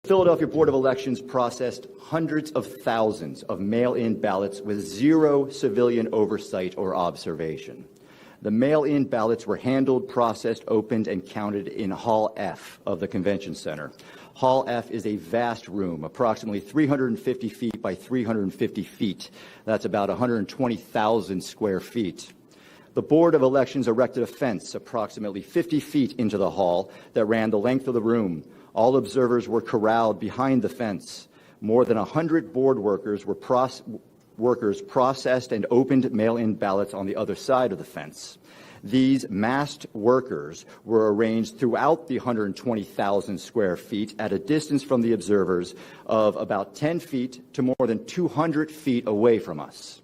Philadelphia Board of Elections processed hundreds of thousands of mail-in ballots with zero civilian oversight or observation. The mail-in ballots were handled, processed, opened, and counted in Hall F of the Convention Center. Hall F is a vast room, approximately 350 feet by 350 feet. That's about 120,000 square feet. The Board of Elections erected a fence approximately 50 feet into the hall that ran the length of the room. All observers were corralled behind the fence. More than 100 board workers processed and opened mail-in ballots on the other side of the fence. These masked workers were arranged throughout the 120,000 square feet at a distance from the observers of about 10 feet to more than 200 feet away from us.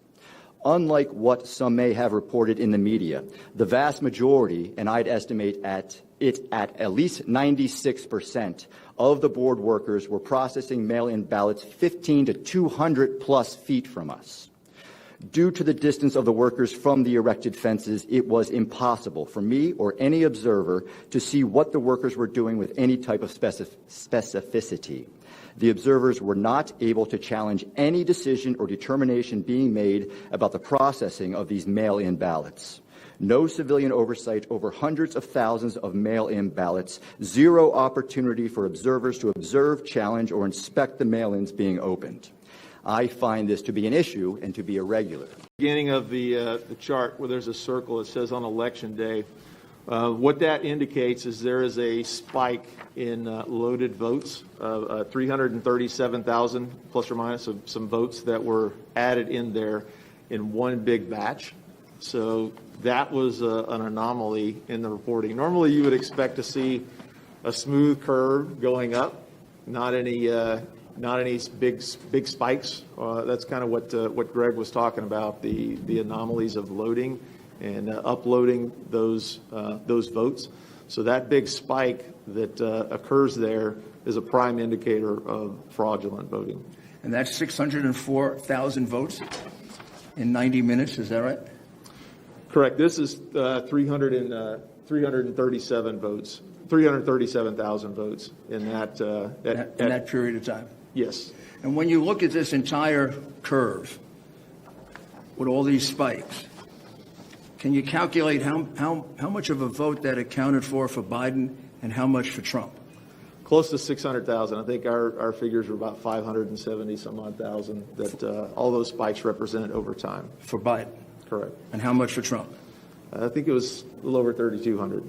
Unlike what some may have reported in the media, the vast majority, and I'd estimate at least 96% of the board workers were processing mail-in ballots 15 to 200 plus feet from us. Due to the distance of the workers from the erected fences, it was impossible for me or any observer to see what the workers were doing with any type of specificity. The observers were not able to challenge any decision or determination being made about the processing of these mail-in ballots. No civilian oversight over hundreds of thousands of mail-in ballots, zero opportunity for observers to observe, challenge, or inspect the mail-ins being opened. I find this to be an issue and to be irregular. Beginning of the chart where there's a circle, it says on election day. What that indicates is there is a spike in loaded votes, 337,000 plus or minus of some votes that were added in there in one big batch. So that was an anomaly in the reporting. Normally you would expect to see a smooth curve going up, not any big spikes. That's kind of what Greg was talking about, the anomalies of loading and uploading those votes. So that big spike that occurs there is a prime indicator of fraudulent voting. And that's 604,000 votes in 90 minutes, is that right? Correct. This is 337 votes, 337,000 votes in that in that period of time. Yes. And when you look at this entire curve with all these spikes, can you calculate how much of a vote that accounted for Biden and how much for Trump? Close to 600,000. I think our figures were about 570 some odd thousand that all those spikes represent over time. For Biden? Correct. And how much for Trump? I think it was a little over 3,200.